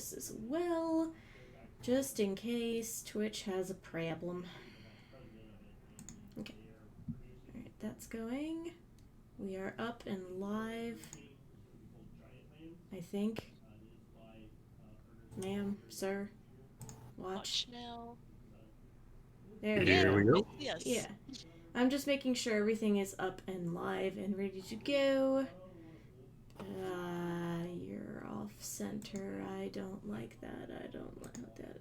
this as well, just in case Twitch has a problem. Okay. Alright, that's going. We are up and live. I think. Ma'am, sir, watch. now. There we Here go. we go. Yes. Yeah. I'm just making sure everything is up and live and ready to go. You're off center. I don't like that. I don't like that.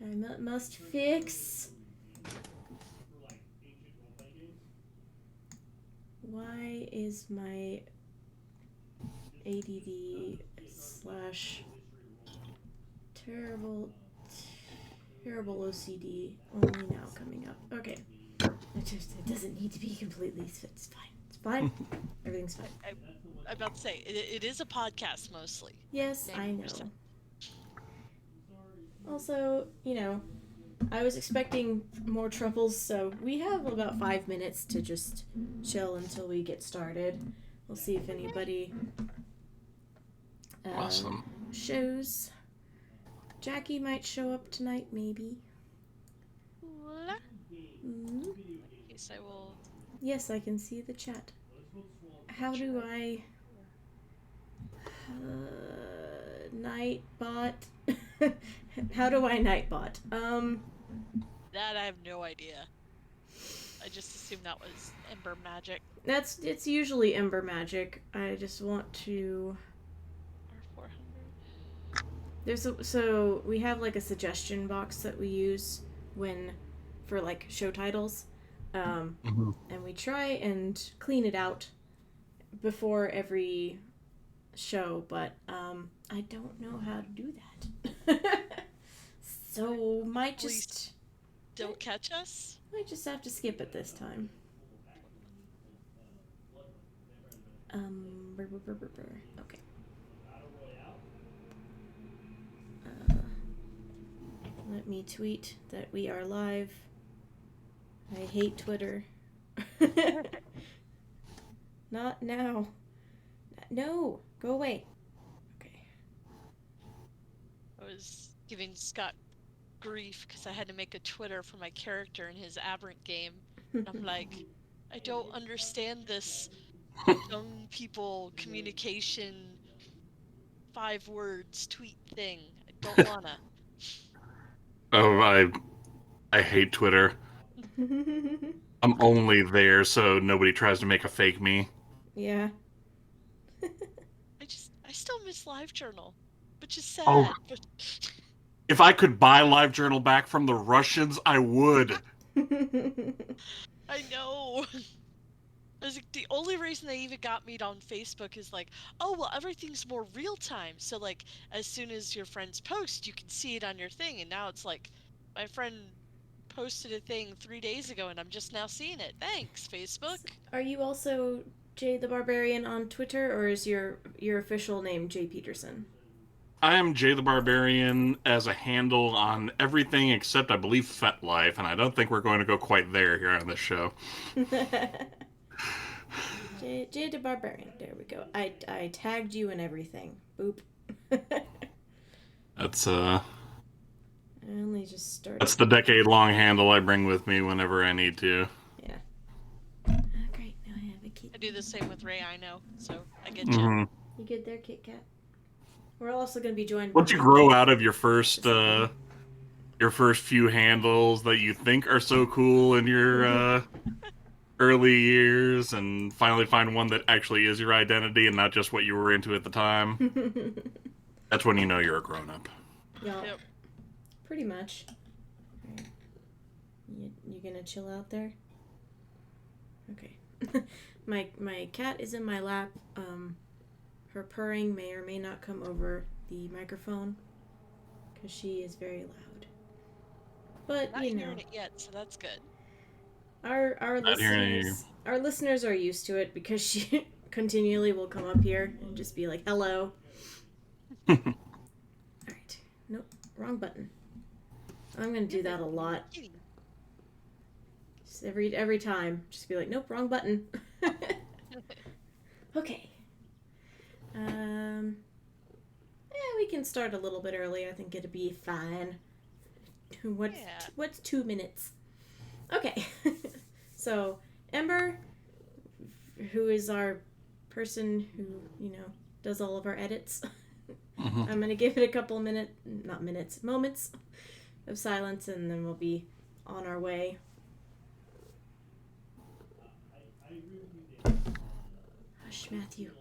I must fix. Why is my ADD / terrible OCD only now coming up? Okay. It doesn't need to be completely. It's fine. It's fine. Everything's fine. I'm about to say, it is a podcast mostly. Yes, 90%. I know. Also, I was expecting more troubles, so we have about 5 minutes to just chill until we get started. We'll see if anybody Awesome. shows. Jackie might show up tonight, maybe. In case I will. Yes, I can see the chat. How do I... Nightbot? How do I Nightbot? That I have no idea. I just assumed that was Ember Magic. It's usually Ember Magic. I just want to... R400. So we have like a suggestion box that we use for like show titles. And we try and clean it out before every show, but I don't know how to do that. So might just... Don't catch us? Might just have to skip it this time. Okay. Let me tweet that we are live. I hate Twitter. Not now. No, go away. Okay. I was giving Scott grief because I had to make a Twitter for my character in his Aberrant game. And I'm like, I don't understand this young people communication 5 words tweet thing. I don't wanna. Oh, I hate Twitter. I'm only there so nobody tries to make a fake me. Yeah. I still miss LiveJournal, which is sad. Oh. But If I could buy LiveJournal back from the Russians, I would. I know. Like, the only reason they even got me on Facebook is like, oh, well, everything's more real time. So, like, as soon as your friends post, you can see it on your thing. And now it's like, my friend posted a thing 3 days ago, and I'm just now seeing it. Thanks, Facebook. Are you also Jay the Barbarian on Twitter, or is your official name Jay Peterson? I am Jay the Barbarian as a handle on everything except, I believe, FetLife, and I don't think we're going to go quite there here on this show. Jay the Barbarian. There we go. I tagged you and everything. Boop. That's I only just started. That's the decade-long handle I bring with me whenever I need to. Yeah. Great. Now I have a Kit. I do the same with Ray, I know. So I get you. You good there, Kit Kat? We're also going to be joined. Once you grow out of your first few handles that you think are so cool in your early years, and finally find one that actually is your identity and not just what you were into at the time, that's when you know you're a grown-up. Yep. Pretty much. You gonna chill out there? Okay. My cat is in my lap. Her purring may or may not come over the microphone because she is very loud. But Not hearing it yet, so that's good. Our listeners are used to it because she continually will come up here and just be like, "Hello." All right. Nope. Wrong button. I'm gonna do that a lot. Just every time, just be like, "Nope, wrong button." Okay. we can start a little bit early. I think it'll be fine. What's 2 minutes? Okay. So, Ember, who is our person who, does all of our edits, I'm going to give it a couple moments of silence, and then we'll be on our way. Hush, Matthew.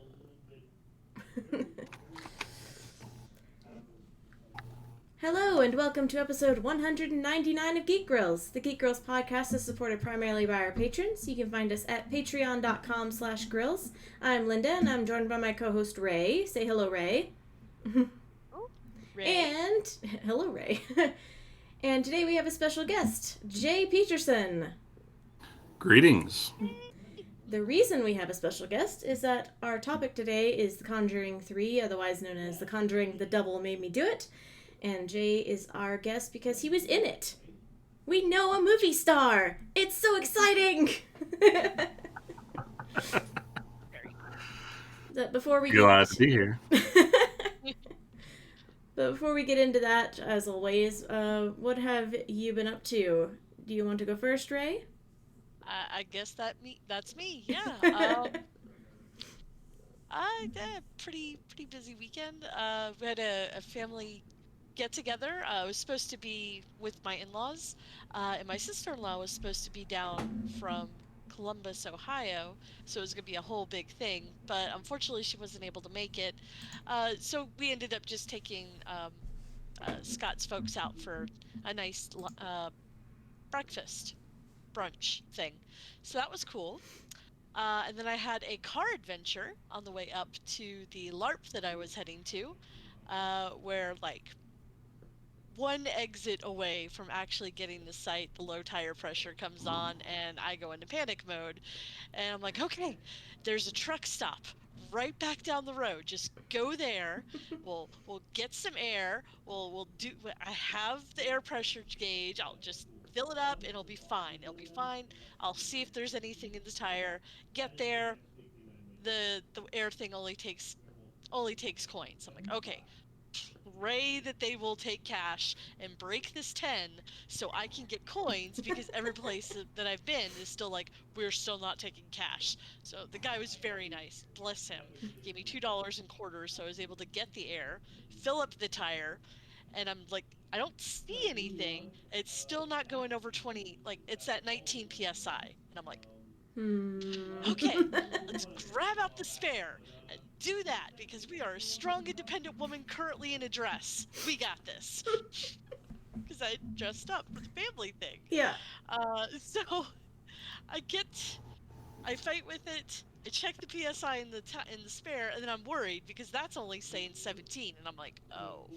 Hello, and welcome to episode 199 of Geek Grills. The Geek Grills podcast is supported primarily by our patrons. You can find us at patreon.com/grills. I'm Linda, and I'm joined by my co-host, Ray. Say hello, Ray. Oh, Ray. And hello, Ray. And today we have a special guest, Jay Peterson. Greetings. The reason we have a special guest is that our topic today is The Conjuring 3, otherwise known as The Conjuring, The Devil Made Me Do It. And Jay is our guest because he was in it. We know a movie star. It's so exciting. Before we glad to be here. But before we get into that, as always, what have you been up to? Do you want to go first, Ray? I guess that's me. Yeah. I had a pretty busy weekend. We had a family get together. I was supposed to be with my in-laws, and my sister-in-law was supposed to be down from Columbus, Ohio, so it was going to be a whole big thing, but unfortunately she wasn't able to make it. So we ended up just taking Scott's folks out for a nice breakfast brunch thing. So that was cool. And then I had a car adventure on the way up to the LARP that I was heading to, where one exit away from actually getting the site, the low tire pressure comes on and I go into panic mode. And I'm like, okay, there's a truck stop right back down the road. Just go there. We'll get some air. I have the air pressure gauge. I'll just fill it up and it'll be fine. It'll be fine. I'll see if there's anything in the tire. Get there. The air thing only takes coins. I'm like, okay. Pray that they will take cash and break this 10 so I can get coins, because every place that I've been is still like, we're still not taking cash. So the guy was very nice, bless him. Gave me $2 in quarters, so I was able to get the air, fill up the tire, and I'm like, I don't see anything. It's still not going over 20, it's at 19 psi. And I'm like, okay, let's grab out the spare and do that, because we are a strong, independent woman currently in a dress. We got this. Because I dressed up for the family thing. Yeah. So I fight with it. I check the PSI in the spare, and then I'm worried because that's only saying 17, and I'm like, oh.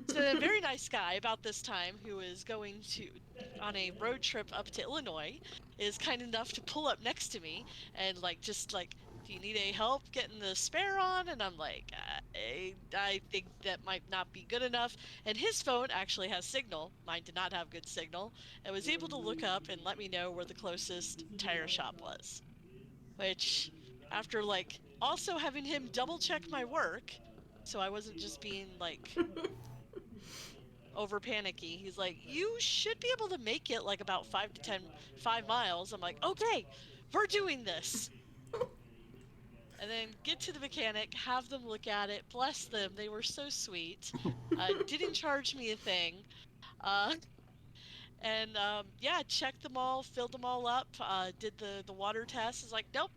So a very nice guy about this time, who is going on a road trip up to Illinois, is kind enough to pull up next to me and do you need any help getting the spare on? And I'm like, I think that might not be good enough. And his phone actually has signal. Mine did not have good signal. I was able to look up and let me know where the closest tire shop was. Which, after also having him double check my work, so I wasn't just being over panicky. He's like, you should be able to make it about 5 miles. I'm like, okay, we're doing this. And then get to the mechanic, have them look at it, bless them, they were so sweet. Didn't charge me a thing. Checked them all, filled them all up, did the water test. It's like, nope,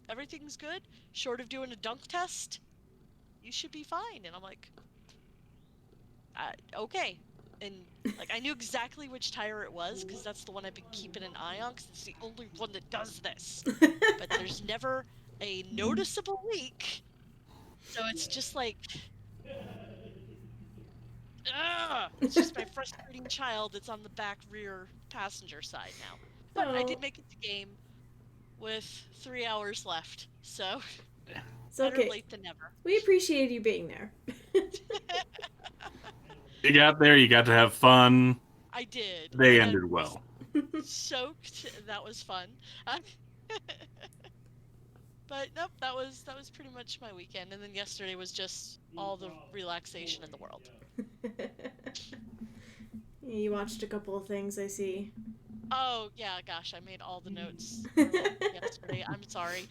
everything's good. Short of doing a dunk test, you should be fine. And I'm like, okay. And I knew exactly which tire it was, because that's the one I've been keeping an eye on, because it's the only one that does this. But there's never a noticeable leak, so it's just it's just my frustrating child that's on the back rear passenger side now. But I did make it to game with 3 hours left, so it's okay. Better late than never. We appreciate you being there. You got there, you got to have fun. I did. They ended well. Soaked. That was fun. But nope, that was pretty much my weekend. And then yesterday was just all the relaxation in the world. You watched a couple of things, I see. Oh, yeah, gosh, I made all the notes early yesterday. I'm sorry.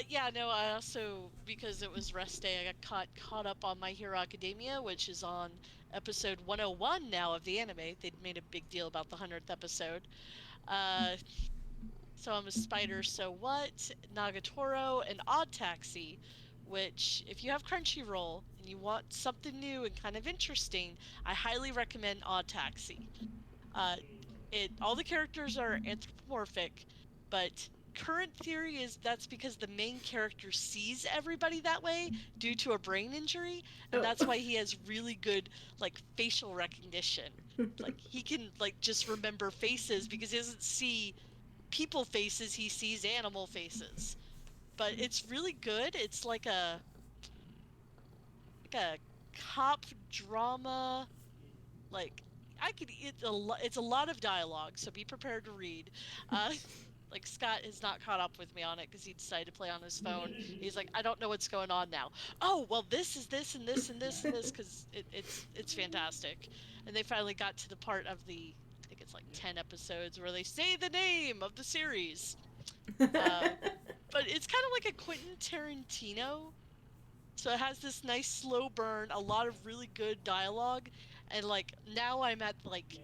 Yeah, no, I also, because it was rest day, I got caught up on My Hero Academia, which is on episode 101 now of the anime. They'd made a big deal about the 100th episode. Uh, so I'm a Spider, So What, Nagatoro, and Odd Taxi, which, if you have Crunchyroll and you want something new and kind of interesting, I highly recommend Odd Taxi. Uh, all the characters are anthropomorphic, but current theory is that's because the main character sees everybody that way due to a brain injury, and Oh. that's why he has really good like facial recognition. Like he can like just remember faces because he doesn't see people faces, he sees animal faces. But it's really good. It's like a cop drama, like I could it's a lot of dialogue, so be prepared to read. Uh like Scott has not caught up with me on it because he decided to play on his phone. He's like, I don't know what's going on now. Oh, well, this is this and this and this and this because it's fantastic. And they finally got to the part of I think it's like 10 episodes where they say the name of the series. But it's kind of like a Quentin Tarantino, so it has this nice slow burn, a lot of really good dialogue, and like now I'm at like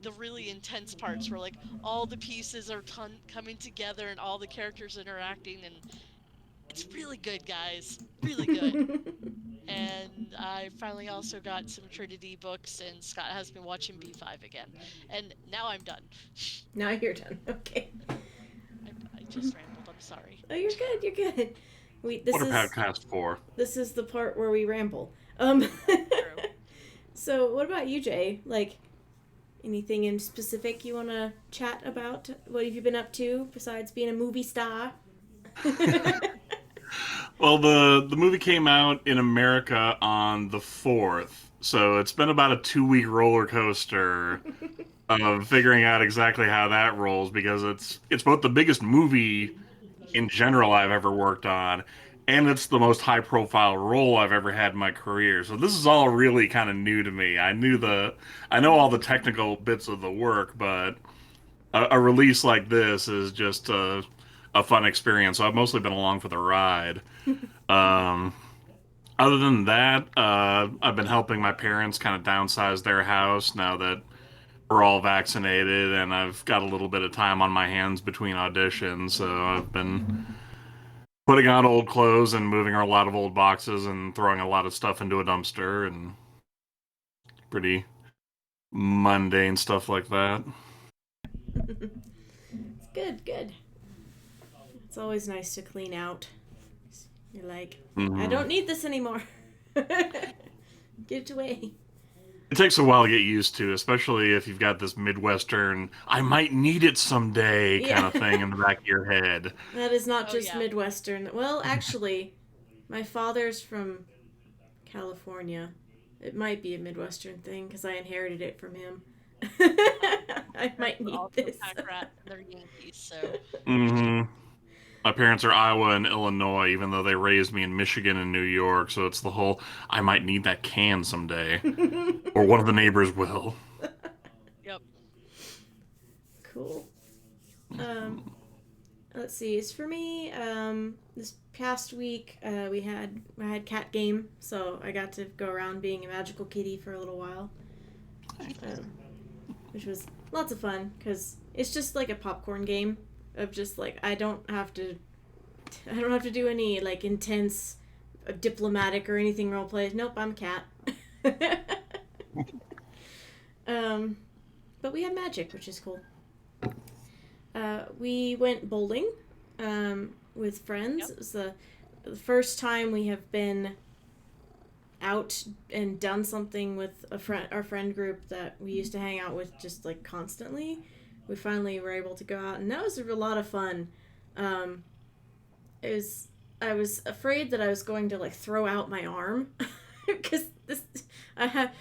the really intense parts where like all the pieces are coming together and all the characters interacting, and it's really good, guys. Really good. And I finally also got some Trinity books, and Scott has been watching B5 again. And now I'm done. Now you're done. Okay. I just rambled. I'm sorry. Oh, you're good. You're good. What are podcasts for? This is the part where we ramble. True. So, what about you, Jay? Like, anything in specific you want to chat about? What have you been up to besides being a movie star? Well, the movie came out in America on the 4th, so it's been about a 2-week roller coaster of figuring out exactly how that rolls because it's both the biggest movie in general I've ever worked on, and it's the most high profile role I've ever had in my career. So this is all really kind of new to me. I know all the technical bits of the work, but a release like this is just a fun experience. So I've mostly been along for the ride. Um, Other than that, I've been helping my parents kind of downsize their house now that we're all vaccinated, and I've got a little bit of time on my hands between auditions. So I've been putting out old clothes and moving a lot of old boxes and throwing a lot of stuff into a dumpster and pretty mundane stuff like that. It's good, good. It's always nice to clean out. You're like, I don't need this anymore. Get it away. It takes a while to get used to, especially if you've got this Midwestern, I might need it someday kind of thing in the back of your head. That is not just yeah. Midwestern. Well, actually, my father's from California. It might be a Midwestern thing because I inherited it from him. I might need Also this. pack rat, they're Yankees, so Hmm. My parents are Iowa and Illinois, even though they raised me in Michigan and New York, so it's the whole, I might need that can someday. Or one of the neighbors will. yep. Cool. Let's see. As for me, this past week I had cat game, so I got to go around being a magical kitty for a little while, which was lots of fun because it's just like a popcorn game of just like I don't have to do any like intense diplomatic or anything role plays. Nope, I'm a cat. But we had magic, which is cool. We went bowling with friends. Yep. It was the first time we have been out and done something with our friend group that we used to hang out with just like constantly. We finally were able to go out, and that was a lot of fun. I was afraid that I was going to like throw out my arm because I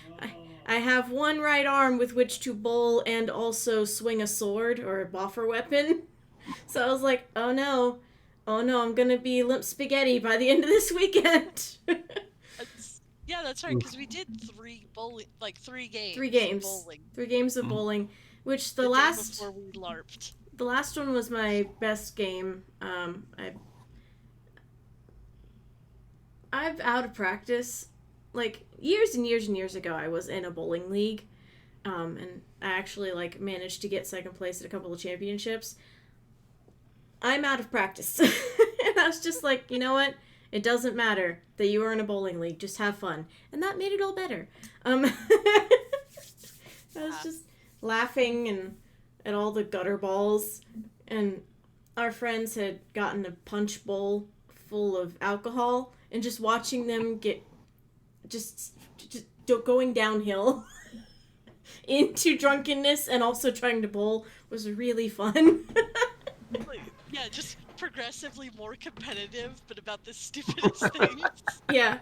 have one right arm with which to bowl and also swing a sword or a boffer weapon. So I was like, oh no, oh no, I'm gonna be limp spaghetti by the end of this weekend. Yeah, that's right, because we did three games. 3 games. Of bowling. 3 games of bowling, which The day before we LARPed. The last one was my best game. I've out of practice. Like, years and years and years ago, I was in a bowling league, and I actually, like, managed to get second place at a couple of championships. I'm out of practice. And I was just like, you know what? It doesn't matter that you are in a bowling league. Just have fun. And that made it all better. I was just laughing and at all the gutter balls. And our friends had gotten a punch bowl full of alcohol. And just watching them get just going downhill into drunkenness and also trying to bowl was really fun. Yeah, just progressively more competitive, but about the stupidest things. Yeah.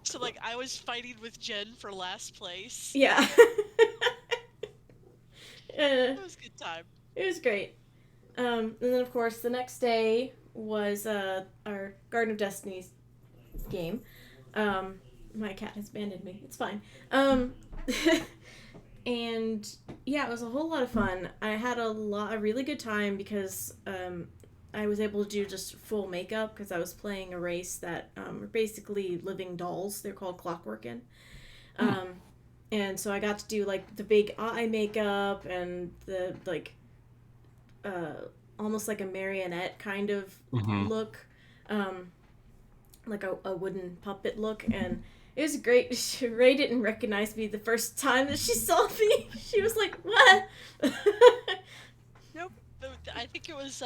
So, like, I was fighting with Jen for last place. Yeah. It was a good time. It was great. And then, of course, the next day was our Garden of Destiny's game. My cat has abandoned me. It's fine. And, yeah, it was a whole lot of fun. I had a really good time because I was able to do just full makeup because I was playing a race that were basically living dolls. They're called Clockworkin'. And so I got to do, like, the big eye makeup and the, like, almost like a marionette kind of look. Like a wooden puppet look. And it was great. Ray didn't recognize me the first time that she saw me. She was like, what? Nope. I think it was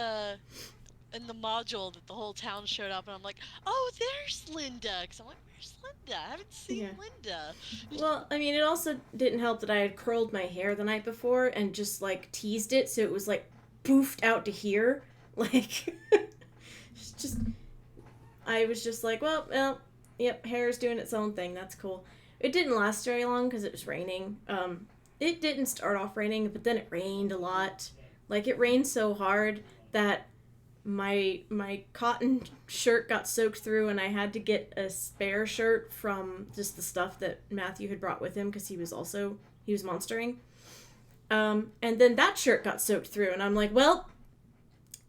in the module that the whole town showed up, and I'm like, oh, there's Linda. Because I'm like, where's Linda? I haven't seen Linda. Well, I mean, it also didn't help that I had curled my hair the night before and just, like, teased it, so it was, like, poofed out to here. Like, I was just like, well, yep, hair's doing its own thing. That's cool. It didn't last very long because it was raining. It didn't start off raining, but then it rained a lot. Like, it rained so hard that my cotton shirt got soaked through, and I had to get a spare shirt from just the stuff that Matthew had brought with him because he was monstering. And then that shirt got soaked through, and I'm like, well,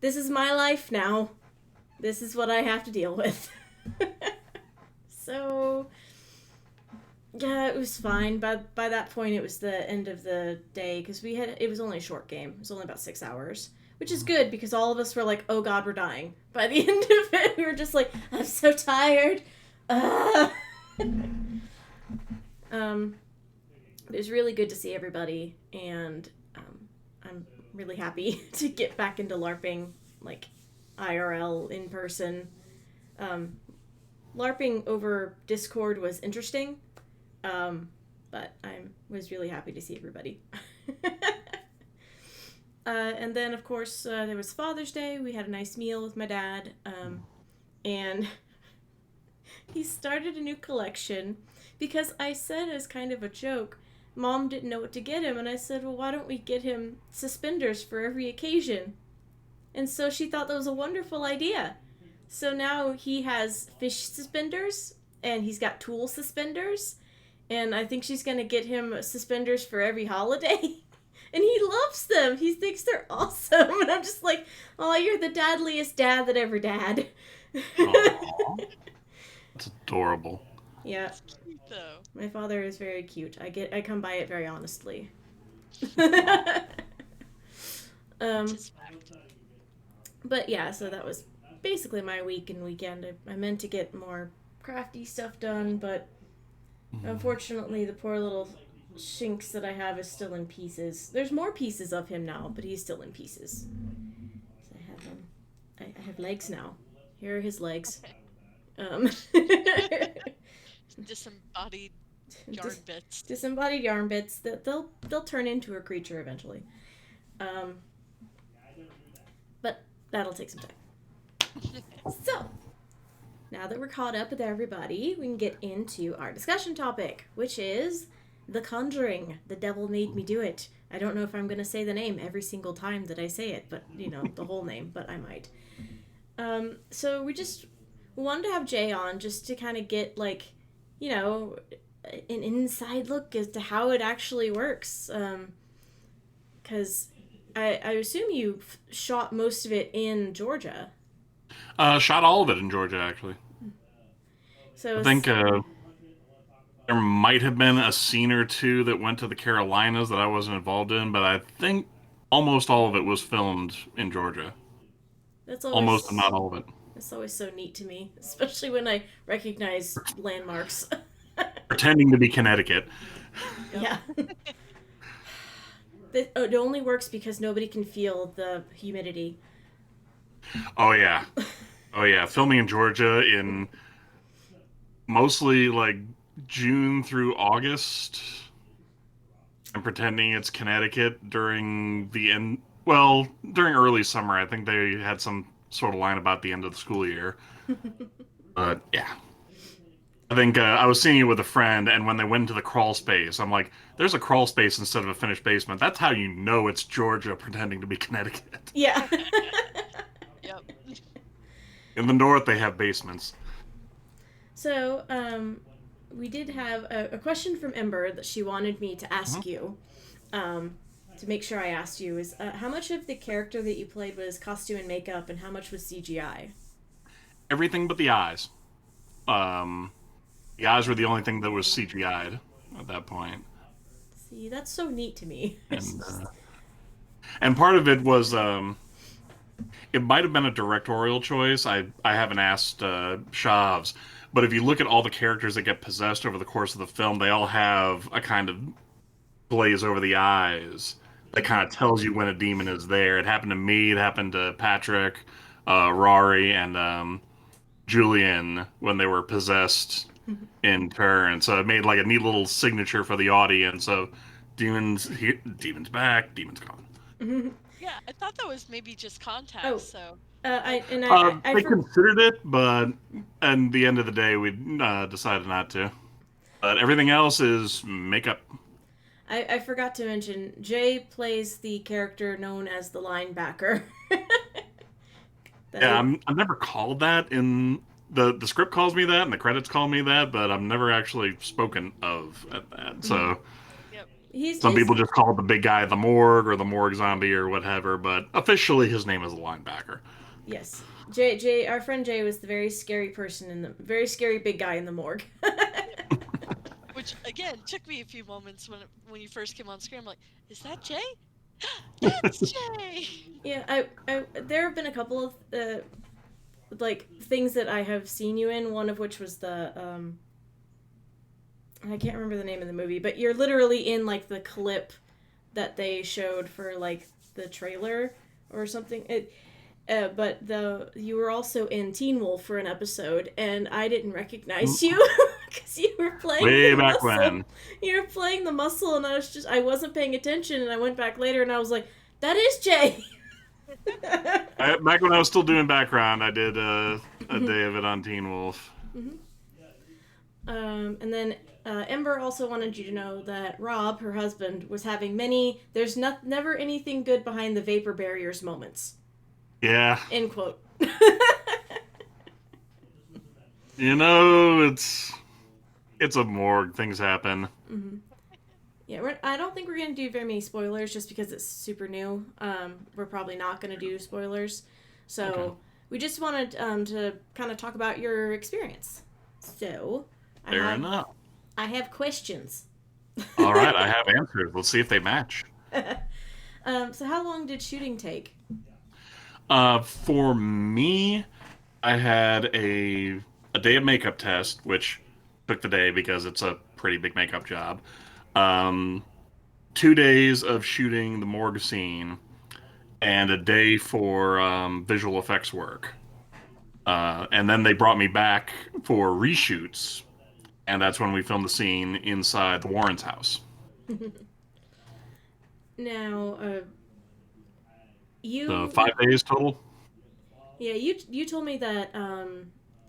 this is my life now. This is what I have to deal with. So, yeah, it was fine. By that point, it was the end of the day because it was only a short game. It was only about 6 hours, which is good because all of us were like, oh God, we're dying. By the end of it, we were just like, I'm so tired. It was really good to see everybody, and I'm really happy to get back into LARPing, like, IRL, in person. LARPing over Discord was interesting, but I was really happy to see everybody. And then, of course, there was Father's Day. We had a nice meal with my dad, and he started a new collection because I said, as kind of a joke, Mom didn't know what to get him, and I said, well, why don't we get him suspenders for every occasion? And so she thought that was a wonderful idea. So now he has fish suspenders, and he's got tool suspenders, and I think she's going to get him suspenders for every holiday. And he loves them. He thinks they're awesome. And I'm just like, oh, you're the dadliest dad that ever dad. That's adorable. Yeah. It's cute, though. My father is very cute. I come by it very honestly. But yeah, so that was basically my week and weekend. I meant to get more crafty stuff done, but unfortunately the poor little Shinx that I have is still in pieces. There's more pieces of him now, but he's still in pieces. So I have I have legs now. Here are his legs. Disembodied yarn bits. Disembodied yarn bits. They'll turn into a creature eventually. But that'll take some time. So, now that we're caught up with everybody, we can get into our discussion topic, which is The Conjuring. The Devil Made Me Do It. I don't know if I'm going to say the name every single time that I say it, but, the whole name, but I might. So we wanted to have Jay on just to kind of get you know, an inside look as to how it actually works. Because I assume you shot most of it in Georgia. Shot all of it in Georgia, actually. So I think there might have been a scene or two that went to the Carolinas that I wasn't involved in, but I think almost all of it was filmed in Georgia. that's Almost, and always not all of it. that's always so neat to me, especially when I recognize landmarks. Pretending to be Connecticut. Yeah. It only works because nobody can feel the humidity. Oh yeah, oh yeah. Filming in Georgia in mostly like June through August, and pretending it's Connecticut during the end. Well, during early summer, I think they had some sort of line about the end of the school year. But yeah, I think I was seeing it with a friend, and when they went into the crawl space, I'm like, "There's a crawl space instead of a finished basement. That's how you know it's Georgia pretending to be Connecticut." Yeah. Yep. In the north, they have basements. So, we did have a question from Ember that she wanted me to ask you, to make sure I asked you, is how much of the character that you played was costume and makeup, and how much was CGI? Everything but the eyes. The eyes were the only thing that was CGI'd at that point. See, that's so neat to me. And part of it was it might have been a directorial choice. I haven't asked Shavs, but if you look at all the characters that get possessed over the course of the film, they all have a kind of glaze over the eyes that kind of tells you when a demon is there. It happened to me. It happened to Patrick, Rory, and Julian when they were possessed in turn. So it made like a neat little signature for the audience of demons here, demons back, demons gone. Yeah, I thought that was maybe just context. Oh. So They considered it, but at the end of the day, we decided not to. But everything else is makeup. I forgot to mention, Jay plays the character known as the linebacker. Yeah, I'm never called that in the script calls me that and the credits call me that, but I'm never actually spoken of at that. So some people just call the big guy the morgue or the morgue zombie or whatever, but officially his name is the linebacker. Yes. Jay, our friend Jay was the very scary person very scary big guy in the morgue. Which again took me a few moments when you first came on screen. I'm like, is that Jay? That's Jay. Yeah, I there have been a couple of things that I have seen you in. One of which was the I can't remember the name of the movie, but you're literally in like the clip that they showed for like the trailer or something. But you were also in Teen Wolf for an episode, and I didn't recognize you because you were playing way the back muscle. when. You were playing the muscle, and I wasn't paying attention, and I went back later, and I was like, "That is Jay." Back when I was still doing background, I did a day of it on Teen Wolf. And then Ember also wanted you to know that Rob, her husband, was having many "there's never anything good behind the vapor barriers" moments. Yeah. End quote. You know, it's a morgue. Things happen. Mm-hmm. Yeah, I don't think we're going to do very many spoilers just because it's super new. We're probably not going to do spoilers. So we just wanted to kind of talk about your experience. So Fair enough. I have questions. All right, I have answers. Let's see if they match. So how long did shooting take? For me, I had a day of makeup test, which took the day because it's a pretty big makeup job. 2 days of shooting the morgue scene, and a day for visual effects work. And then they brought me back for reshoots, and that's when we filmed the scene inside the Warrens' house. Now, So 5 days total. Yeah, you told me that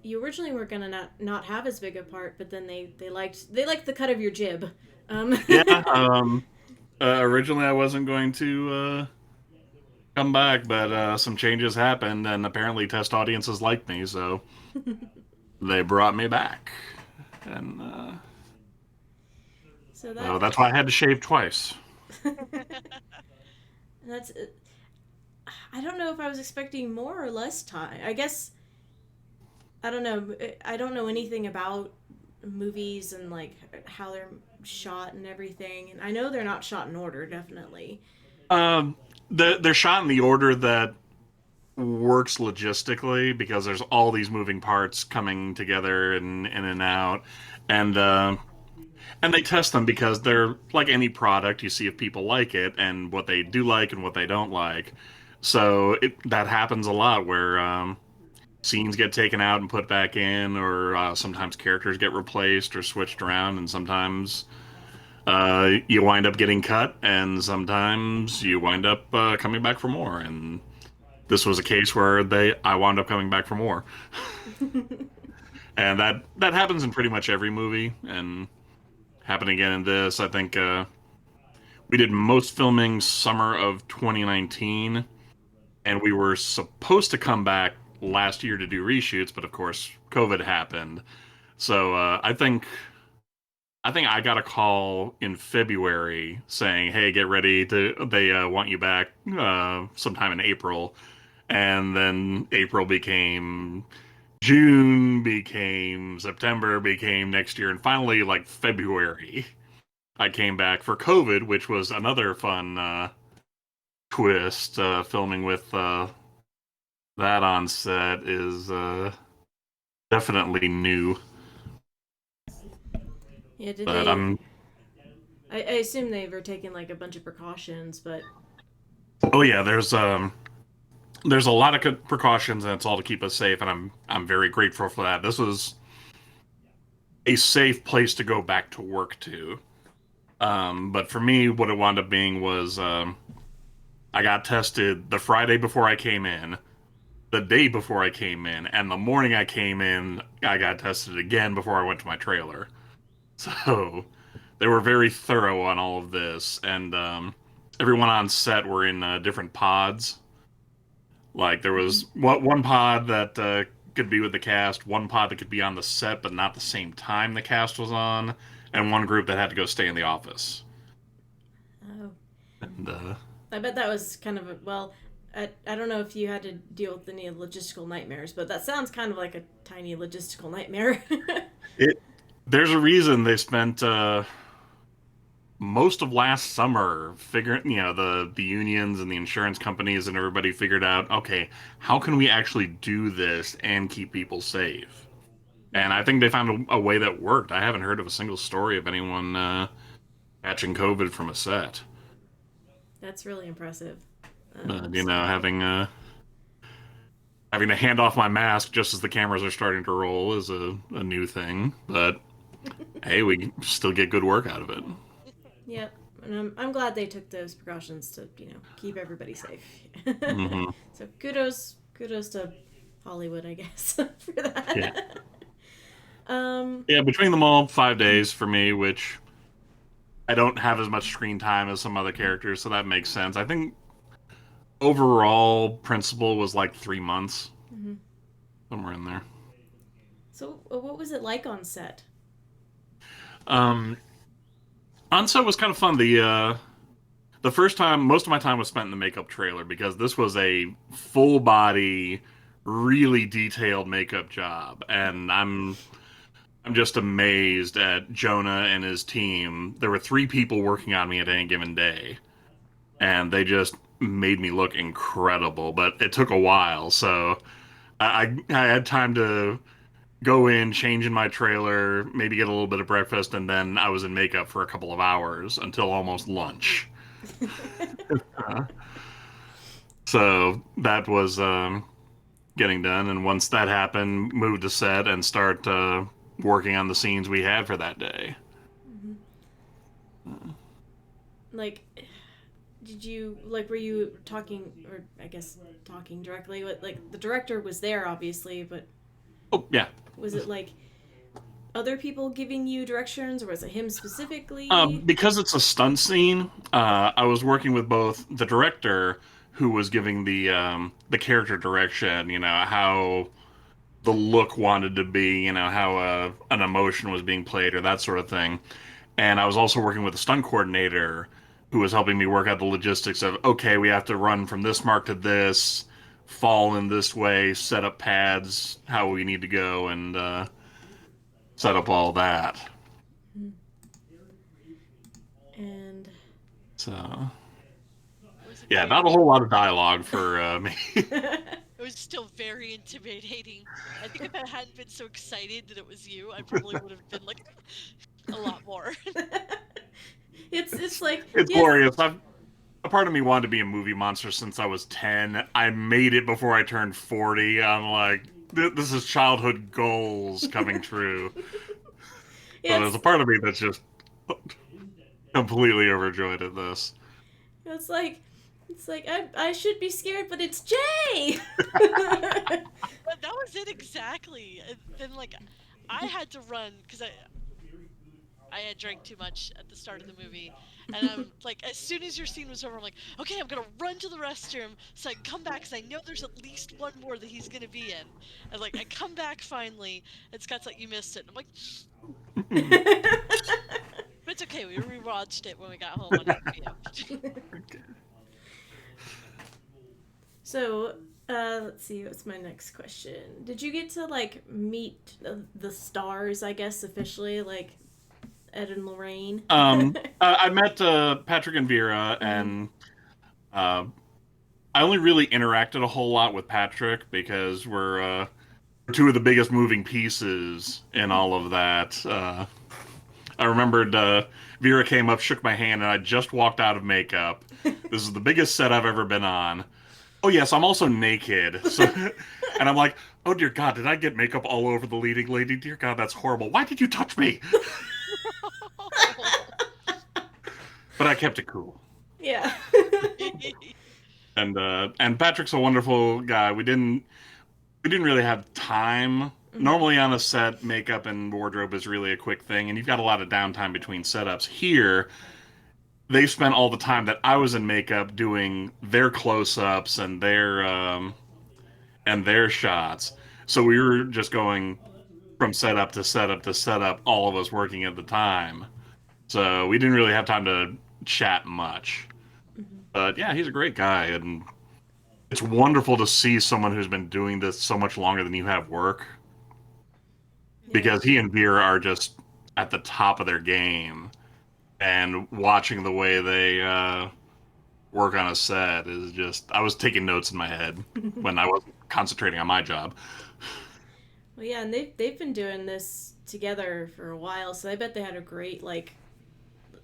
you originally were gonna not have as big a part, but then they liked the cut of your jib. Yeah. Originally, I wasn't going to come back, but some changes happened, and apparently test audiences liked me, so they brought me back, and So so that's why I had to shave twice. that's I don't know if I was expecting more or less time. I guess I don't know. I don't know anything about movies and like how they're shot and everything. And I know they're not shot in order, definitely. Um, they're shot in the order that works logistically because there's all these moving parts coming together and in and out, and and they test them because they're like any product. You see if people like it and what they do like and what they don't like. So that happens a lot where scenes get taken out and put back in, or sometimes characters get replaced or switched around, and sometimes you wind up getting cut, and sometimes you wind up coming back for more. And this was a case where I wound up coming back for more, and that happens in pretty much every movie, and happened again in this. I think we did most filming summer of 2019, and we were supposed to come back last year to do reshoots, but of course COVID happened. So I think I got a call in February saying, "Hey, get ready to they want you back sometime in April." And then April became June, became September, became next year, and finally like February I came back for COVID, which was another fun twist. Filming with that on set is definitely new. Yeah, did But they? I'm I assume they were taking like a bunch of precautions, but oh yeah, there's a lot of precautions, and it's all to keep us safe, and I'm very grateful for that. This was a safe place to go back to work to. But for me, what it wound up being was I got tested the Friday before I came in, the day before I came in, and the morning I came in, I got tested again before I went to my trailer. So they were very thorough on all of this, and everyone on set were in different pods. Like there was one pod that could be with the cast, one pod that could be on the set but not the same time the cast was on, and one group that had to go stay in the office. oh, And I bet that was kind of a well. I don't know if you had to deal with any logistical nightmares, but that sounds kind of like a tiny logistical nightmare. it there's a reason they spent most of last summer figuring, the unions and the insurance companies and everybody figured out, okay, how can we actually do this and keep people safe? And I think they found a way that worked. I haven't heard of a single story of anyone catching COVID from a set. That's really impressive. But So, having to hand off my mask just as the cameras are starting to roll is a new thing. But hey, we still get good work out of it. yep. And I'm glad they took those precautions to keep everybody safe. Hmm. So kudos to Hollywood, I guess, for Yeah, that. um, yeah. Between them all, 5 days for me, which I don't have as much screen time as some other characters, so that makes sense. I think overall principal was like 3 months, mhm. somewhere in there. So what was it like on set? Um, on set was kind of fun. The first time, most of my time was spent in the makeup trailer because this was a full body, really detailed makeup job, and I'm just amazed at Jonah and his team. There were 3 people working on me at any given day, and they just made me look incredible. But it took a while, so I had time to go in, change in my trailer, maybe get a little bit of breakfast, and then I was in makeup for a couple of hours until almost lunch. So that was getting done, and once that happened, moved to set and start working on the scenes we had for that day. Mhm. Like, did you like were you talking or I guess talking directly with like the director was there obviously, but Oh yeah, was it like other people giving you directions or was it him specifically? because it's a stunt scene. I was working with both the director, who was giving the character direction. You know how the look wanted to be. You know how an emotion was being played or that sort of thing. And I was also working with a stunt coordinator who was helping me work out the logistics of, okay, we have to run from this mark to this, fall in this way, set up pads, how we need to go, and set up all that. And So, Was it yeah, very? not a whole lot of dialogue for me. It was still very intimidating. I think if I hadn't been so excited that it was you, I probably would have been like a lot more. it's like, It's yes. glorious. A part of me wanted to be a movie monster since I was 10. I made it before I turned 40. I'm like, this is childhood goals coming true. So there's a part of me that's just completely overjoyed at this. It's like I should be scared, but it's Jay. But that was it exactly. And then like I had to run because I had drank too much at the start of the movie, and I'm like, as soon as your scene was over, I'm like, okay, I'm gonna run to the restroom so I can come back because I know there's at least one more that he's gonna be in. And like, I come back finally, and Scott's like, you missed it. And I'm like, but it's okay. We rewatched it when we got home on HBO. So, let's see. What's my next question? Did you get to like meet the stars? I guess officially, like Ed and Lorraine. I met Patrick and Vera, and uh, I only really interacted a whole lot with Patrick because we're two of the biggest moving pieces in all of that. I remembered Vera came up, shook my hand, and I just walked out of makeup. This is the biggest set I've ever been on. Oh yes, I'm also naked. So, and I'm like, oh dear God, did I get makeup all over the leading lady? Dear God, that's horrible. Why did you touch me? But I kept it cool. Yeah. And Patrick's a wonderful guy. We didn't really have time. Normally on a set, makeup and wardrobe is really a quick thing, and you've got a lot of downtime between setups. Here, they spent all the time that I was in makeup doing their close-ups and their shots. So we were just going from setup to setup to setup, all of us working at the time. So we didn't really have time to chat much. But yeah, he's a great guy, and it's wonderful to see someone who's been doing this so much longer than you have work. Because he and Veer are just at the top of their game, and watching the way they work on a set is just. I was taking notes in my head when I wasn't concentrating on my job. Well, yeah, and they've been doing this together for a while, so I bet they had a great like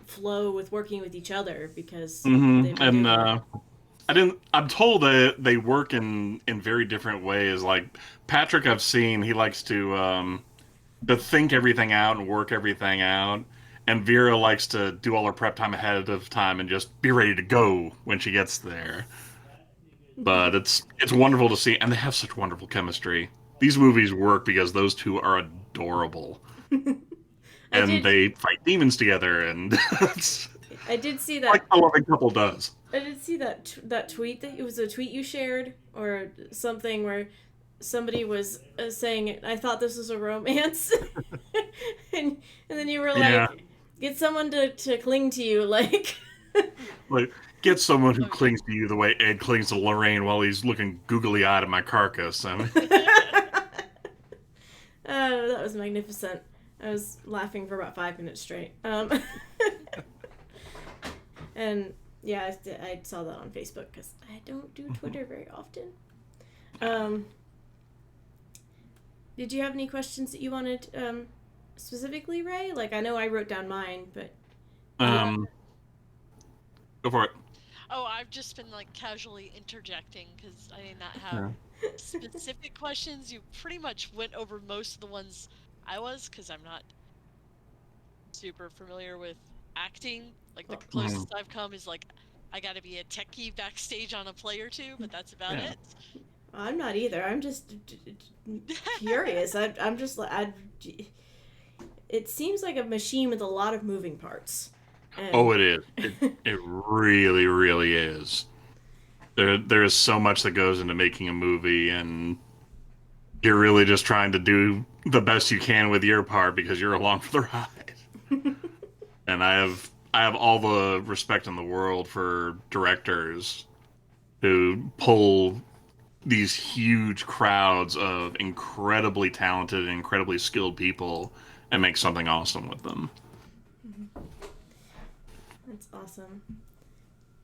flow with working with each other because they've been doing And it. I didn't. I'm told that they work in very different ways. Like Patrick, I've seen he likes to think everything out and work everything out. And Vera likes to do all her prep time ahead of time and just be ready to go when she gets there. But it's wonderful to see, and they have such wonderful chemistry. These movies work because those two are adorable, I and did they fight demons together, and it's I did see like that a loving couple does. I did see that tweet that it was a tweet you shared or something where somebody was saying I thought this was a romance, and then you were Yeah, like, get someone to cling to you like. like get someone who Oh clings to you the way Ed clings to Lorraine while he's looking googly eyed at my carcass. I mean, yeah. Oh, that was magnificent. I was laughing for about 5 minutes straight. And yeah, I saw that on Facebook because I don't do Twitter very often. Um, did you have any questions that you wanted specifically, Ray? Like, I know I wrote down mine, but um, go for it. Oh, I've just been like casually interjecting because I did not have Yeah. specific questions. You pretty much went over most of the ones I was because I'm not super familiar with acting. Like the Mhm. closest I've come is like I got to be a techie backstage on a play or two, but that's about Yeah. it. I'm not either. I'm just curious. I'm just like it seems like a machine with a lot of moving parts. Oh, And it is. It really, really is. There is so much that goes into making a movie, and you're really just trying to do the best you can with your part because you're along for the ride. And I have all the respect in the world for directors who pull these huge crowds of incredibly talented and incredibly skilled people and make something awesome with them. That's awesome.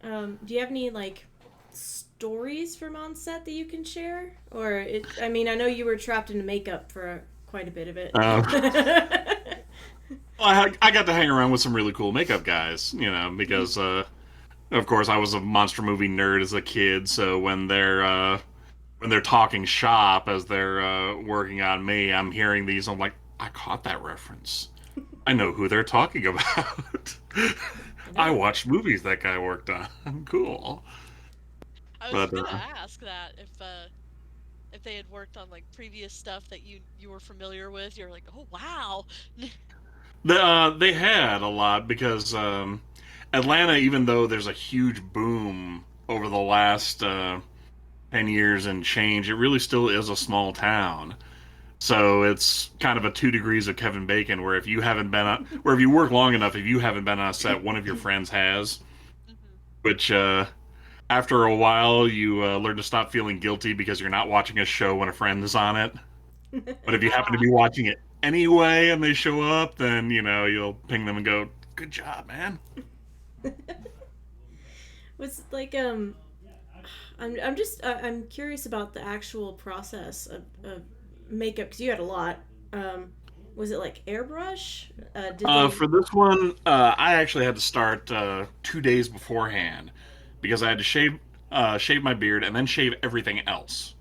Do you have any like stories from on set that you can share? Or I mean, I know you were trapped in makeup for quite a bit of it. I got to hang around with some really cool makeup guys, because of course I was a monster movie nerd as a kid. So when they're talking shop as they're working on me, I'm hearing these. I'm like, I caught that reference. I know who they're talking about. I watched movies that guy worked on. Cool. I was But gonna ask that if they had worked on like previous stuff that you were familiar with. You're like, oh wow. they had a lot because Atlanta, even though there's a huge boom over the last 10 years and change, it really still is a small town. So it's kind of a 2 degrees of Kevin Bacon, where if you haven't been on, where if you work long enough, if you haven't been on a set, one of your friends has, Hmm. which after a while you learn to stop feeling guilty because you're not watching a show when a friend is on it. But if you happen to be watching it anyway and they show up, then you'll ping them and go, "Good job, man." Was like I'm curious about the actual process of makeup because you had a lot. Was it like airbrush? Did they? For this one, I actually had to start 2 days beforehand because I had to shave my beard and then shave everything else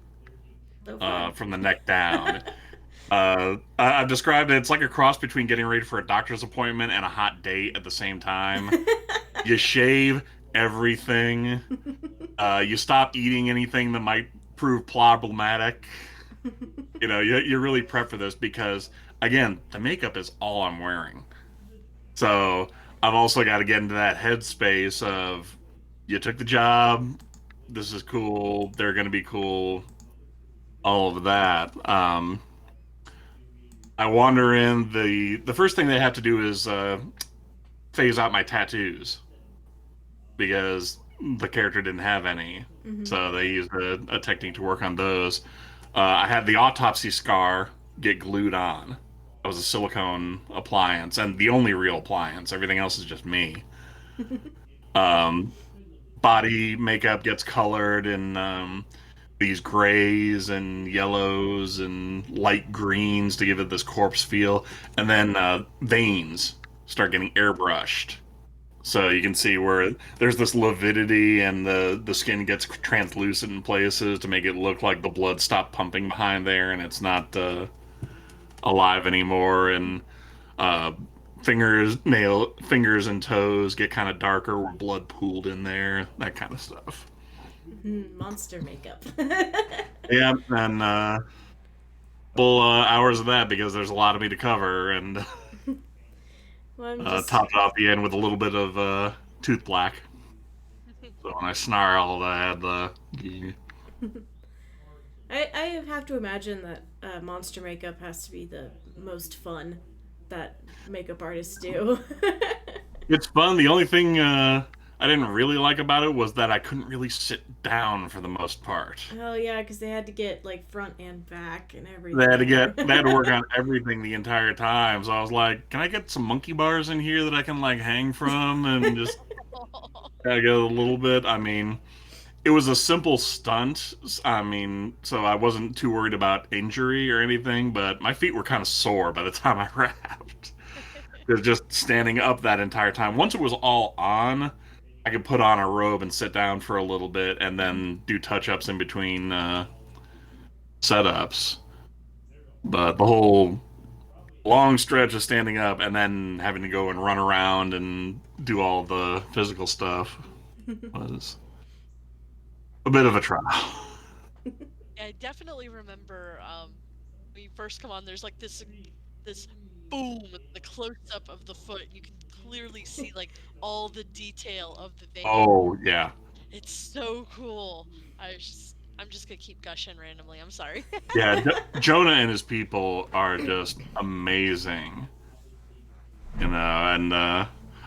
Oh, fun. from the neck down. I've described it. It's like a cross between getting ready for a doctor's appointment and a hot date at the same time. You shave everything. You stop eating anything that might prove problematic. You really prep for this because, again, the makeup is all I'm wearing. So I've also got to get into that headspace of you took the job, this is cool, they're going to be cool, all of that. I wander in. The first thing they have to do is phase out my tattoos because the character didn't have any. Mm-hmm. So they used a technique to work on those. I had the autopsy scar get glued on. That was a silicone appliance, and the only real appliance. Everything else is just me. Um, Body makeup gets colored in these grays and yellows and light greens to give it this corpse feel, and then veins start getting airbrushed. So you can see where there's this lividity and the skin gets translucent in places to make it look like the blood stopped pumping behind there and it's not alive anymore. And uh, fingers and toes get kind of darker where blood pooled in there, that kind of stuff. Monster makeup. Yeah, and couple hours of that because there's a lot of me to cover, and Well, I'm just. topped off the end with a little bit of tooth black. So when I snarled, I had the. I have to imagine that monster makeup has to be the most fun that makeup artists do. It's fun. The only thing I didn't really like about it was that I couldn't really sit down for the most part. Oh yeah, because they had to get like front and back and They everything. had to work on everything the entire time. So I was like, can I get some monkey bars in here that I can like hang from and just get a little bit? I mean, it was a simple stunt. I mean, so I wasn't too worried about injury or anything, but my feet were kind of sore by the time I wrapped. It was just standing up that entire time. Once it was all on, I could put on a robe and sit down for a little bit and then do touch ups in between setups. But the whole long stretch of standing up and then having to go and run around and do all the physical stuff was a bit of a trial. I definitely remember when you first come on. There's like this boom, the close up of the foot. You can clearly see like all the detail of the vein. Oh, yeah. It's so cool. I'm just gonna keep gushing randomly. I'm sorry. Yeah, Jonah and his people are just amazing. And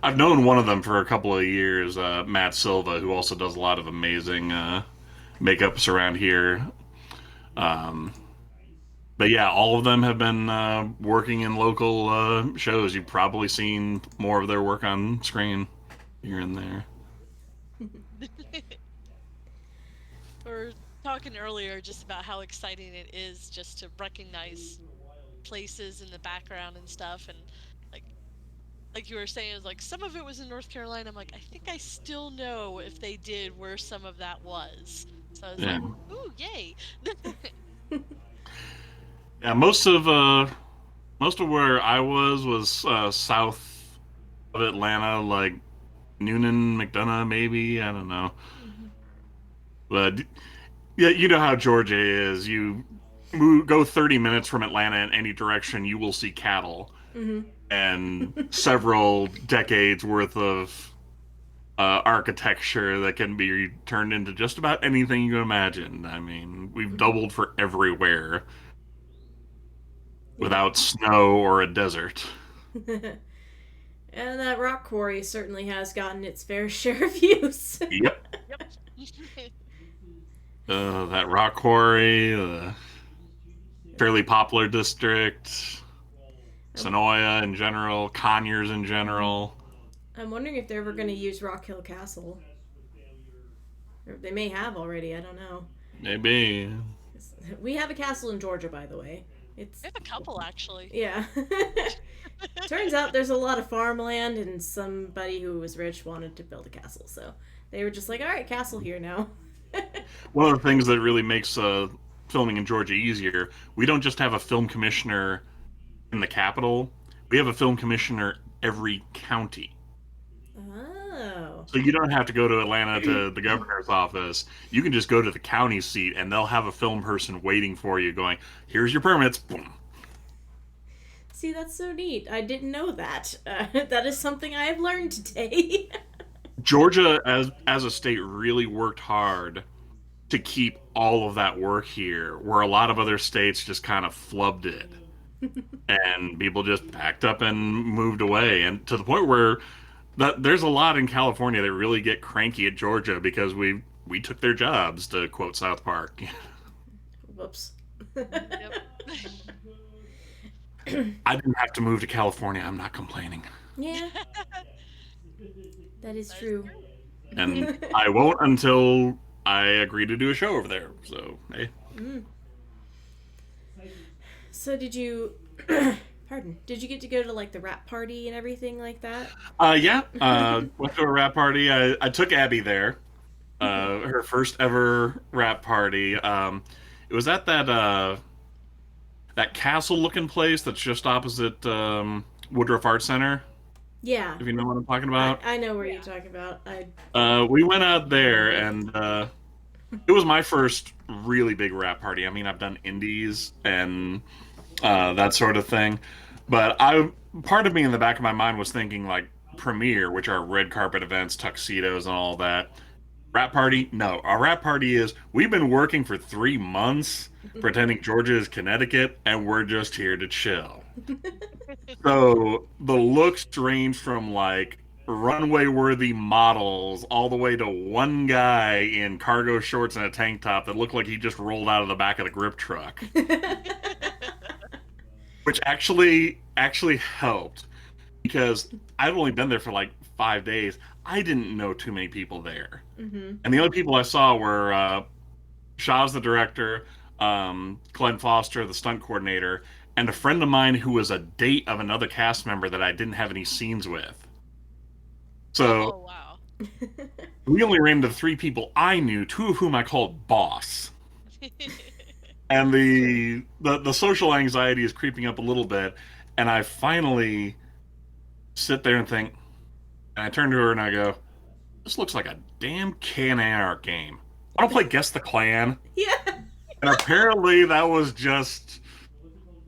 I've known one of them for a couple of years, Matt Silva, who also does a lot of amazing makeups around here. Um, but yeah, all of them have been working in local shows. You've probably seen more of their work on screen here and there. We were talking earlier just about how exciting it is just to recognize places in the background and stuff, and like like you were saying, it was like some of it was in North Carolina. I'm like, I think I still know if they did where some of that was. So I was Yeah, like, ooh, yay. yeah. Most of where I was south of Atlanta, like Noonan, McDonough, maybe. I don't know, Mhm. but yeah, you know how Georgia is. You go 30 minutes from Atlanta in any direction, you will see cattle Mhm. and several decades worth of architecture that can be turned into just about anything you can imagine. I mean, we've doubled for everywhere Yeah. without snow or a desert. And that rock quarry certainly has gotten its fair share of use. Yep. Yep. That rock quarry, the fairly popular district, I'm, Sonoya in general, Conyers in general. I'm wondering if they're ever going to use Rock Hill Castle. Or they may have already, I don't know. Maybe. We have a castle in Georgia, by the way. I It's, have a couple actually. yeah. Turns out there's a lot of farmland, and somebody who was rich wanted to build a castle, so they were just like, alright, castle here now. One of the things that really makes filming in Georgia easier, we don't just have a film commissioner in the capital, we have a film commissioner every county. Oh. So you don't have to go to Atlanta to the governor's office. You can just go to the county seat, and they'll have a film person waiting for you, going, "Here's your permits." Boom. See, that's so neat. I didn't know that. That is something I have learned today. Georgia, as a state, really worked hard to keep all of that work here, where a lot of other states just kind of flubbed it, and people just packed up and moved away, and to the point where there's a lot in California that really get cranky at Georgia because we took their jobs, to quote South Park. Whoops. Yep. I didn't have to move to California. I'm not complaining. Yeah, that is That is true. true. And I won't until I agree to do a show over there. So, hey. Mm. So did you pardon, did you get to go to like the rap party and everything like that? Yeah. Went to a rap party. I took Abby there. Her first ever rap party. It was at that castle looking place that's just opposite Woodruff Art Center. Yeah. If you know what I'm talking about. I know where Yeah. you're talking about. I We went out there, and it was my first really big rap party. I mean, I've done indies and that sort of thing, but part of me in the back of my mind was thinking like premiere, which are red carpet events, tuxedos, and all that. Rap party? No, a rap party is we've been working for 3 months pretending Georgia is Connecticut, and we're just here to chill. So the looks range from like runway worthy models all the way to one guy in cargo shorts and a tank top that looked like he just rolled out of the back of the grip truck, which actually helped because I've only been there for like 5 days. I didn't know too many people there, Mhm. and the only people I saw were Shaw's the director, Glenn Foster, the stunt coordinator, and a friend of mine who was a date of another cast member that I didn't have any scenes with. So Oh wow. we only ran into 3 people I knew, 2 of whom I called boss. And the social anxiety is creeping up a little bit, and I finally sit there and think, and I turn to her and I go, "This looks like a damn Can-Ar game. I don't play Guess the Clan." Yeah. And apparently that was just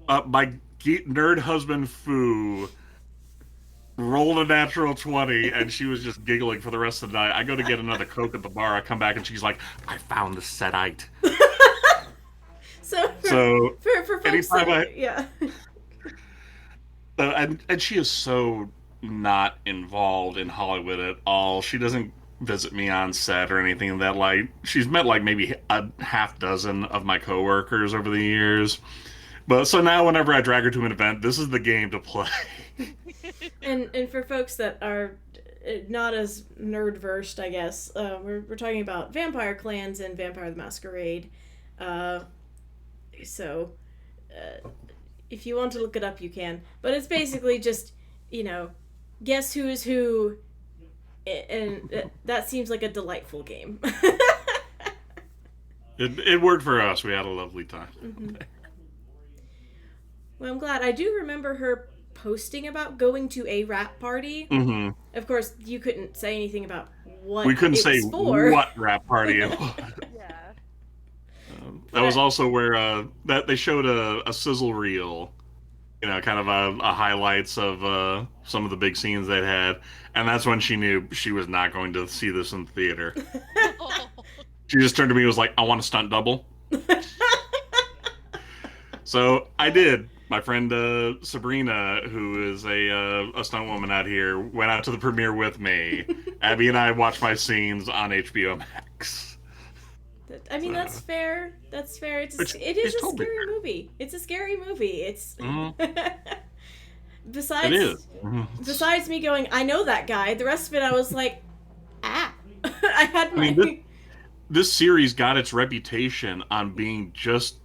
my nerd husband Foo rolled a natural 20, and she was just giggling for the rest of the night. I go to get another Coke at the bar. I come back, and she's like, I found the setite. So So for folks that, yeah. And she is so not involved in Hollywood at all. She doesn't visit me on set or anything of that like. She's met like maybe a half dozen of my coworkers over the years. But so now whenever I drag her to an event, this is the game to play. And for folks that are not as nerd versed, I guess, we're talking about vampire clans and Vampire the Masquerade. So if you want to look it up, you can. But it's basically just, guess who is who, and that seems like a delightful game. It worked for us. We had a lovely time. Mm-hmm. Well, I'm glad. I do remember her posting about going to a rap party. Mm-hmm. Of course, you couldn't say anything about what we couldn't it say was for. What rap party it was. Yeah. That was also where that they showed a sizzle reel, kind of a highlights of some of the big scenes they'd had, and that's when she knew she was not going to see this in the theater. She just turned to me and was like, I want a stunt double. So I did. My friend Sabrina, who is a stunt woman out here, went out to the premiere with me. Abby and I watched my scenes on HBO Max. I mean, that's fair. That's fair. It is a totally scary movie. It's a scary movie. It's besides it is. Besides me going, I know that guy. The rest of it, I was like, I had my. This series got its reputation on being just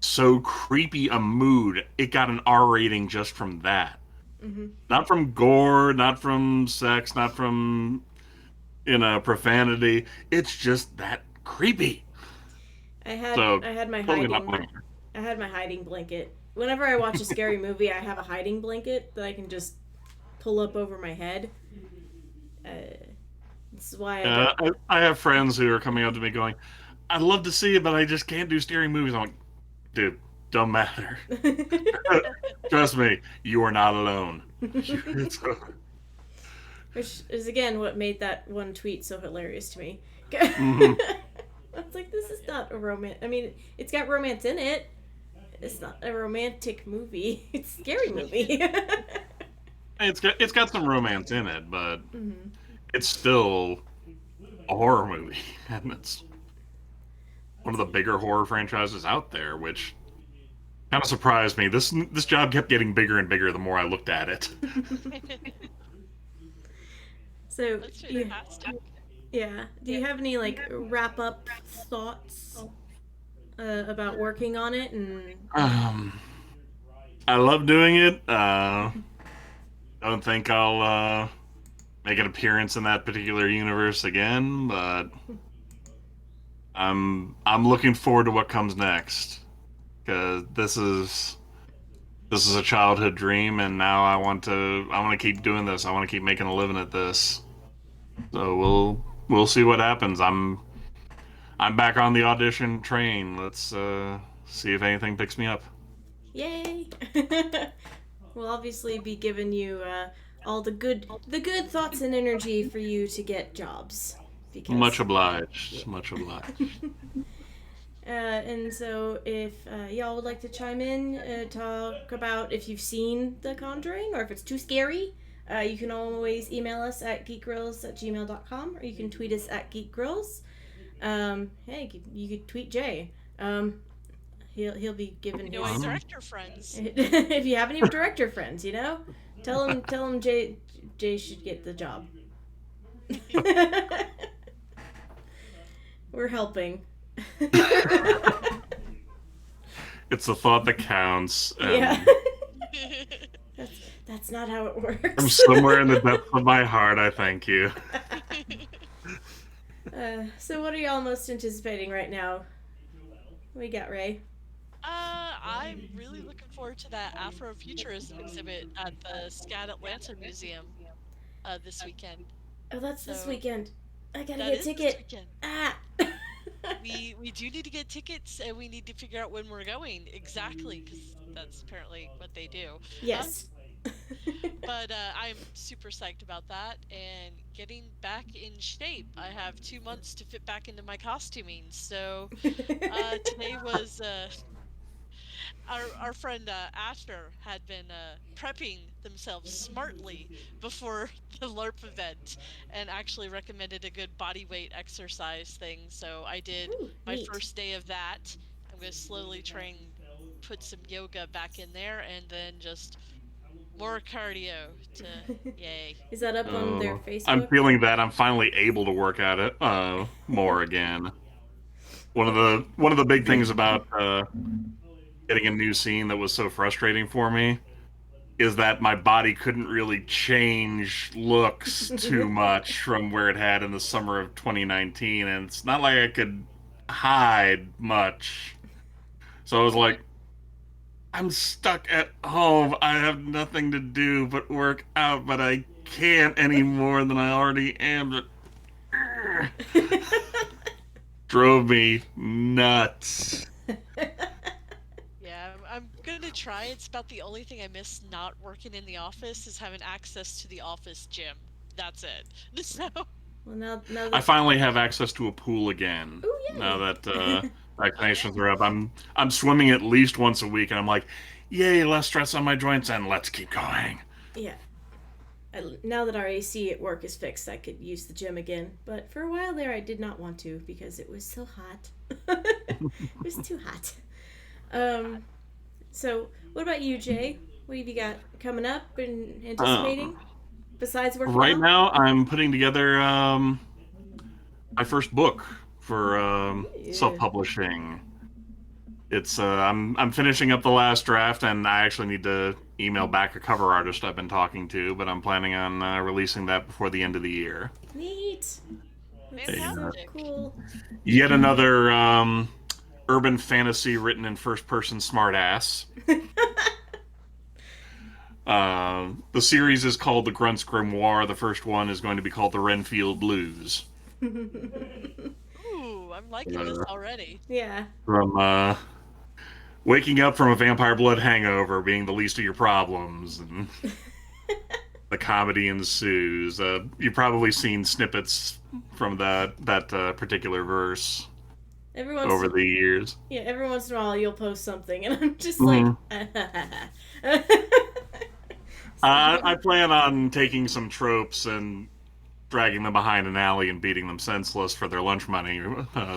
so creepy a mood. It got an R rating just from that. Mm-hmm. Not from gore, not from sex, not from profanity. It's just that creepy. I had my hiding blanket. Whenever I watch a scary movie, I have a hiding blanket that I can just pull up over my head. This is why I have friends who are coming up to me going, I'd love to see it, but I just can't do scary movies. I'm like, dude, don't matter. Trust me, you are not alone. Which is, again, what made that one tweet so hilarious to me. Mm-hmm. I was like, this is not a romance. I mean, it's got romance in it. It's not a romantic movie. It's a scary movie. It's got some romance in it, but it's still a horror movie, and it's one of the bigger horror franchises out there, which kind of surprised me. This job kept getting bigger and bigger the more I looked at it. So, yeah. Do you have any wrap up thoughts about working on it? And I love doing it. Don't think I'll make an appearance in that particular universe again, but I'm looking forward to what comes next, because this is a childhood dream, and now I want to keep doing this. I want to keep making a living at this. So we'll see what happens. I'm back on the audition train. Let's see if anything picks me up. Yay! We'll obviously be giving you all the good thoughts and energy for you to get jobs. Because, much obliged. Much obliged. And so if y'all would like to chime in, talk about if you've seen The Conjuring or if it's too scary, you can always email us at geekgrills@gmail.com, or you can tweet us at geekgrills. Hey, you could tweet Jay. He'll be giving his director friends. If you have any director friends, tell him Jay should get the job. We're helping. It's the thought that counts. Yeah. That's not how it works. From somewhere in the depths of my heart, I thank you. So what are y'all most anticipating right now? What you got, Ray? I'm really looking forward to that Afrofuturism exhibit at the SCAD Atlanta Museum this weekend. Oh, that's this weekend. I gotta get a ticket. We do need to get tickets, and we need to figure out when we're going exactly, because that's apparently what they do. Yes. But I'm super psyched about that and getting back in shape. I have 2 months to fit back into my costuming. So today was our friend Asher had been prepping themselves smartly before the LARP event and actually recommended a good body weight exercise thing. So I did Ooh, my neat. first day of that. I'm going to slowly try and put some yoga back in there and then just more cardio to yay. Is that up on their I'm Facebook? feeling that I'm finally able to work at it more again. One of the big things about getting a new scene that was so frustrating for me is that my body couldn't really change looks too much from where it had in the summer of 2019, and it's not like I could hide much. So I was like, I'm stuck at home. I have nothing to do but work out, but I can't any more than I already am. Drove me nuts. Yeah, I'm gonna try. It's about the only thing I miss not working in the office is having access to the office gym. That's it. So, Well, now I that finally have access to a pool again. oh Now yay, that oh yeah. vaccinations are up, I'm swimming at least once a week, and I'm like, yay, less stress on my joints, and let's keep going. yeah. Now that our AC at work is fixed, I could use the gym again. But for a while there, I did not want to because it was so hot. It was too hot. Um. So, what about you, Jay? What have you got coming up and anticipating Um, besides working right out? now, I'm putting together my first book for Yeah. self-publishing. It's I'm finishing up the last draft, and I actually need to email back a cover artist I've been talking to, but I'm planning on releasing that before the end of the year. Neat. That's so Fantastic. cool. Yet another urban fantasy written in first person smartass. The series is called The Grunt's Grimoire. The first one is going to be called The Renfield Blues. Ooh, I'm liking this Uh, already. Yeah. from waking up from a vampire blood hangover being the least of your problems, and the comedy ensues. You've probably seen snippets from that particular verse Every once over in the years. yeah, every once in a while you'll post something, and I'm just like, Mhm. I so plan on taking some tropes and dragging them behind an alley and beating them senseless for their lunch money,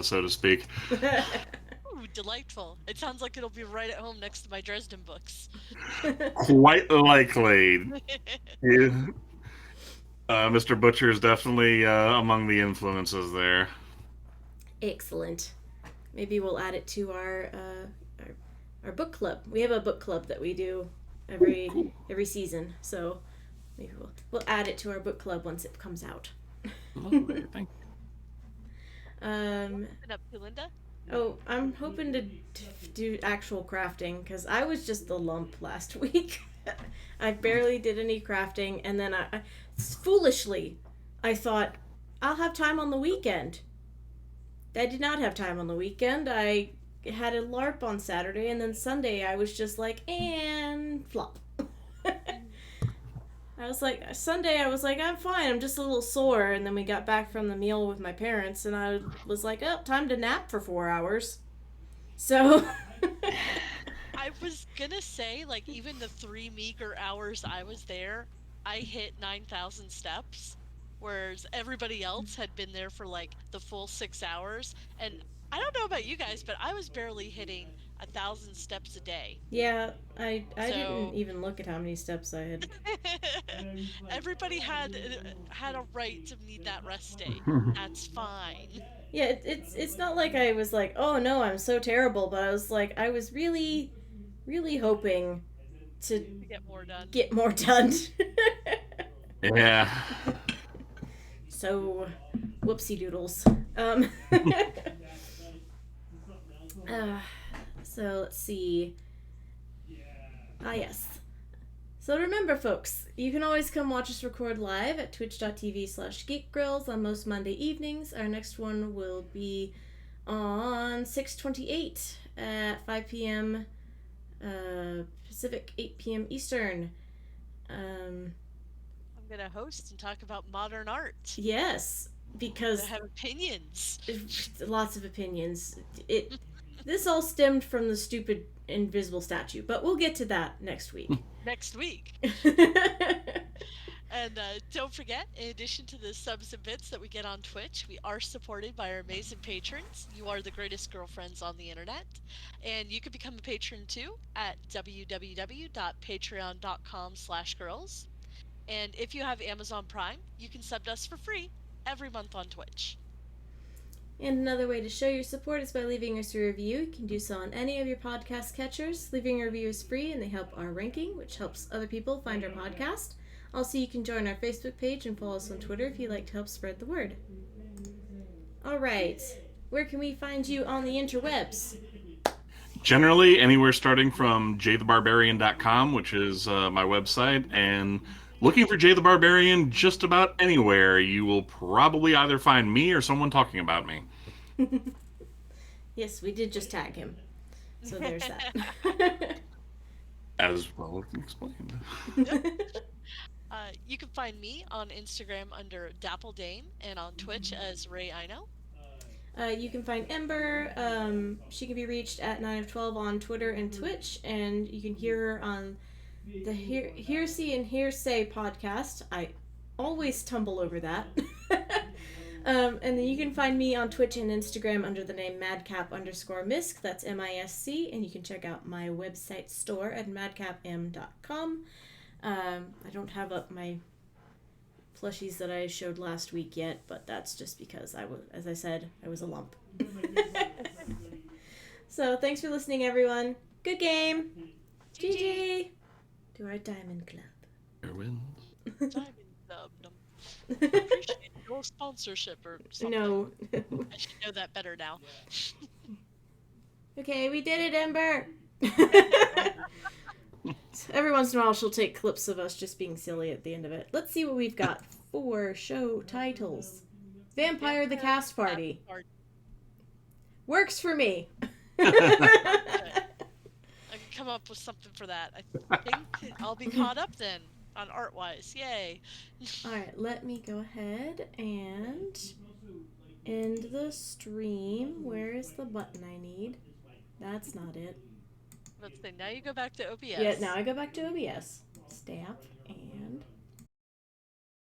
so to speak. Ooh, delightful. It sounds like it'll be right at home next to my Dresden books. Quite likely. Yeah. Mr. Butcher is definitely among the influences there. excellent. Maybe we'll add it to our book club. We have a book club that we do Ooh, every cool. every season, so maybe we'll add it to our book club once it comes out. Lovely. Thank um, Been up to Linda? oh, I'm hoping to do actual crafting because I was just the lump last week. I barely did any crafting, and then foolishly I thought I'll have time on the weekend. I did not have time on the weekend. I had a LARP on Saturday, and then Sunday I was just like, and flop. I was like, Sunday I was like, I'm fine, I'm just a little sore. And then we got back from the meal with my parents, and I was like, oh, time to nap for 4 hours. So. I was gonna say, like, even the 3 meager hours I was there, I hit 9,000 steps, whereas everybody else had been there for like the full 6 hours. And I don't know about you guys, but I was barely hitting 1,000 steps a day. Yeah, I didn't So even look at how many steps I had. everybody had a right to need that rest day. you. That's fine. Yeah, it's not like I was like, oh no, I'm so terrible, but I was like, I was really, really hoping to To get more done. get more done. Yeah. So, whoopsie doodles. uh, so let's see. Ah, yes. So remember, folks, you can always come watch us record live at twitch.tv/geekgrills on most Monday evenings. Our next one will be on 6/28 at 5 p.m. Pacific, 8 p.m. Eastern. I'm gonna host and talk about modern art. Yes, because I have opinions. lots of opinions. This all stemmed from the stupid invisible statue, but we'll get to that next week. Next week. And don't forget, in addition to the subs and bits that we get on Twitch, we are supported by our amazing patrons. You are the greatest girlfriends on the internet. And you can become a patron too at www.patreon.com/girls. And if you have Amazon Prime, you can sub us for free every month on Twitch. And another way to show your support is by leaving us a review. You can do so on any of your podcast catchers. Leaving a review is free and they help our ranking, which helps other people find our podcast. Also, you can join our Facebook page and follow us on Twitter if you'd like to help spread the word. All right. Where can we find you on the interwebs? Generally, anywhere starting from jaythebarbarian.com, which is my website, and looking for Jay the Barbarian just about anywhere, you will probably either find me or someone talking about me. Yes, we did just tag him. So there's that. As well explained. You can find me on Instagram under DappleDame and on Twitch as Ray Ino. You can find Ember. She can be reached at 9 of 12 on Twitter and Twitch, and you can hear her on the Hearsay and Hearsay podcast. I always tumble over that. And then you can find me on Twitch and Instagram under the name madcap_misc. That's MISC, and you can check out my website store at madcapm.com. I don't have up my plushies that I showed last week yet, but that's just because as I said, I was a lump. So thanks for listening, everyone. Good game. GG. To our Diamond Club. Your wins. Diamond Club. Appreciate your sponsorship or something. No. I should know that better now. Okay, we did it, Ember. Every once in a while, she'll take clips of us just being silly at the end of it. Let's see what we've got for show titles. Vampire the Cast Party. Works for me. I can come up with something for that. I think I'll be caught up then on art-wise. Yay. Alright, let me go ahead and end the stream. Where is the button I need? That's not it. Let's see. Now you go back to OBS. Yeah, now I go back to OBS. Stamp.